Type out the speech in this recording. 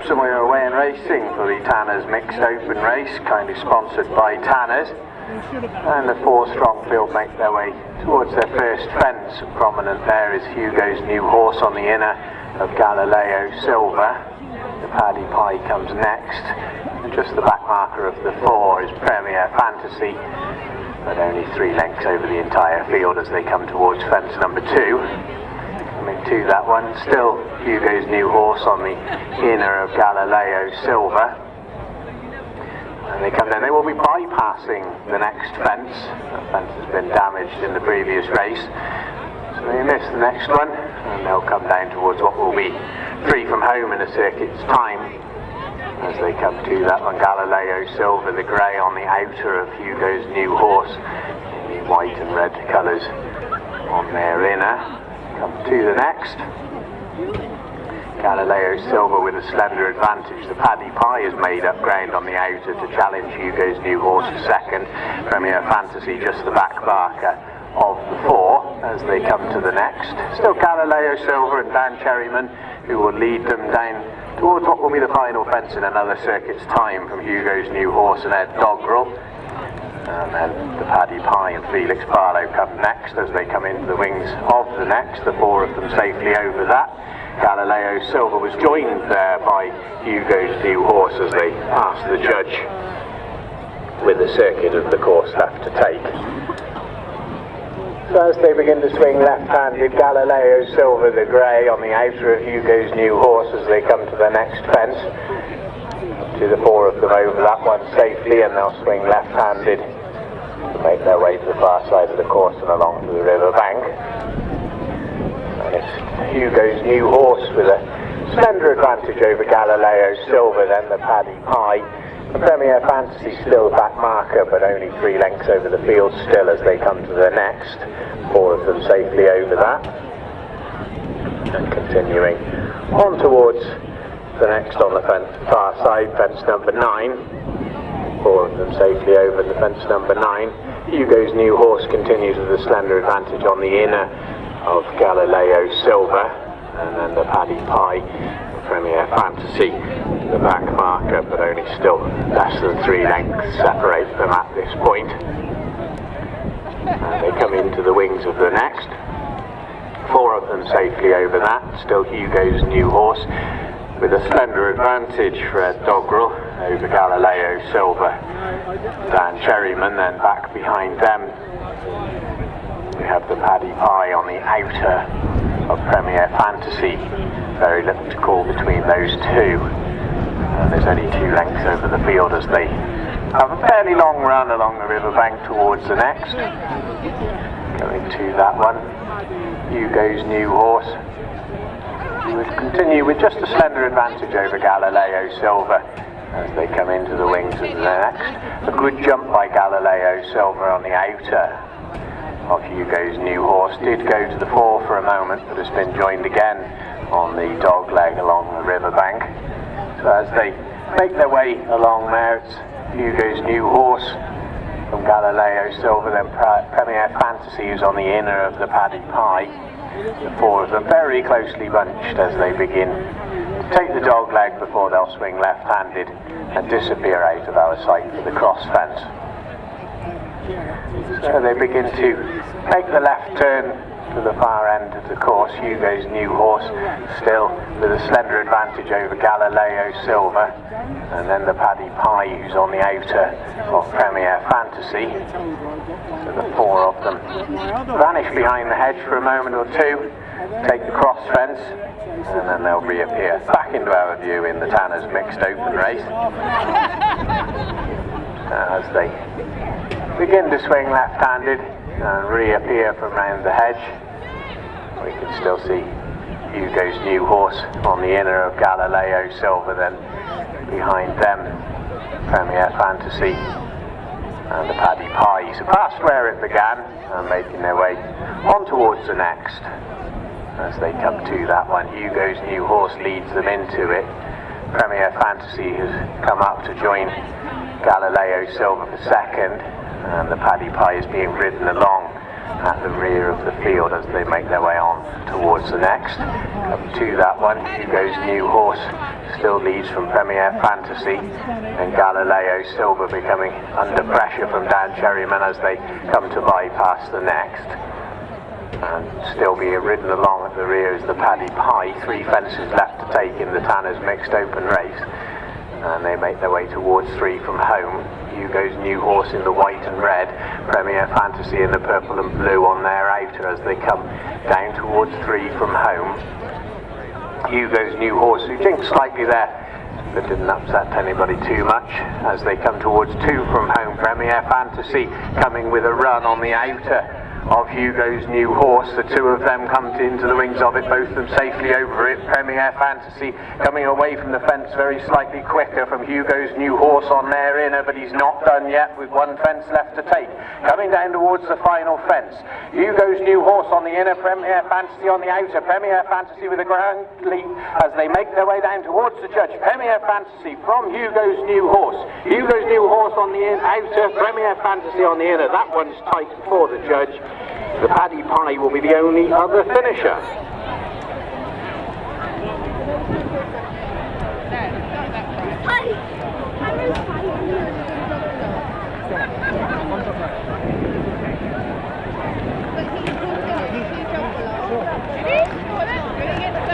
Gibbs, and we're away and racing for the Tanners Mixed Open Race, kindly sponsored by Tanners. And the 4 strong field make their way towards their first fence. Prominent there is Hugo's New Horse on the inner of Galileo Silver. The Paddy Pie comes next. And just the back marker of the 4 is Premier Fantasy, but only 3 lengths over the entire field as they come towards fence number 2. Coming to that one, still Hugo's New Horse on the inner of Galileo Silver. And they come down, they will be bypassing the next fence. That fence has been damaged in the previous race. So they miss the next one, and they'll come down towards what will be free from home in a circuit's time. As they come to that one, Galileo Silver, the grey on the outer of Hugo's New Horse, in the white and red colours on their inner. Come to the next. Galileo Silver with a slender advantage. The Paddy Pie has made up ground on the outer to challenge Hugo's New Horse for second. Premier Fantasy just the back marker of the 4 as they come to the next. Still Galileo Silver and Dan Cherryman who will lead them down towards what will be the final fence in another circuit's time from Hugo's New Horse and Ed Doggerel. And then the Paddy Pie and Felix Barlow come next as they come into the wings of the next. The 4 of them safely over that. Galileo Silver was joined there by Hugo's New Horse as they passed the judge with the circuit of the course left to take. So as they begin to swing left-handed, Galileo Silver, the grey, on the outer of Hugo's New Horse as they come to the next fence. To the 4 of them over that one safely, and they'll swing left-handed to make their way to the far side of the course and along to the river bank. And it's Hugo's New Horse with a slender advantage over Galileo Silver, then the Paddy Pie. The Premier Fantasy still back marker, but only 3 lengths over the field still as they come to the next. 4 of them safely over that. And continuing on towards the next on the far side, fence number 9. 4 of them safely over the fence number 9. Hugo's New Horse continues with a slender advantage on the inner of Galileo Silver, and then the Paddy Pie, Premier Fantasy, the back marker, but only still less than 3 lengths separate them at this point. And they come into the wings of the next. 4 of them safely over that. Still Hugo's New Horse with a slender advantage for Ed Doggerel over Galileo Silver. Dan Cherryman then back behind them. We have the Paddy Pie on the outer of Premier Fantasy. Very little to call between those 2. And there's only 2 lengths over the field as they have a fairly long run along the riverbank towards the next. Going to that one, Hugo's New Horse. He would continue with just a slender advantage over Galileo Silver as they come into the wings of the next. A good jump by Galileo Silver on the outer of Hugo's New Horse. Did go to the 4 for a moment, but has been joined again on the dog leg along the riverbank. So as they make their way along there, it's Hugo's New Horse from Galileo Silver, then Premier Fantasy who's on the inner of the Paddy Pie. The 4 of them very closely bunched as they begin to take the dog leg before they'll swing left-handed and disappear out of our sight for the cross fence. So they begin to make the left turn to the far end of the course. Hugo's New Horse still with a slender advantage over Galileo Silver, and then the Paddy Pie who's on the outer of Premier Fantasy. So the 4 of them vanish behind the hedge for a moment or 2, take the cross fence, and then they'll reappear back into our view in the Tanners Mixed Open Race as they begin to swing left-handed and reappear from round the hedge. We can still see Hugo's New Horse on the inner of Galileo Silver, then behind them Premier Fantasy and the Paddy Pie. So past where it began and making their way on towards the next. As they come to that one, Hugo's New Horse leads them into it. Premier Fantasy has come up to join Galileo Silver for second, and the Paddy Pie is being ridden along at the rear of the field as they make their way on towards the next. Up to that one, Hugo's New Horse still leads from Premier Fantasy, and Galileo Silver becoming under pressure from Dan Cherryman as they come to bypass the next. And still being ridden along at the rear is the Paddy Pie, 3 fences left to take in the Tanner's mixed open race. And they make their way towards 3 from home. Hugo's New Horse in the white and red, Premier Fantasy in the purple and blue on their outer as they come down towards 3 from home. Hugo's New Horse, who jinked slightly there, but didn't upset anybody too much as they come towards 2 from home. Premier Fantasy coming with a run on the outer of Hugo's New Horse. The 2 of them come into the wings of it, both of them safely over it. Premier Fantasy coming away from the fence very slightly quicker from Hugo's New Horse on their inner, but he's not done yet with 1 fence left to take. Coming down towards the final fence, Hugo's New Horse on the inner, Premier Fantasy on the outer. Premier Fantasy with a grand lead as they make their way down towards the judge. Premier Fantasy from Hugo's New Horse. Hugo's New Horse on the outer, Premier Fantasy on the inner. That one's tight for the judge. The Paddy Pie will be the only other finisher.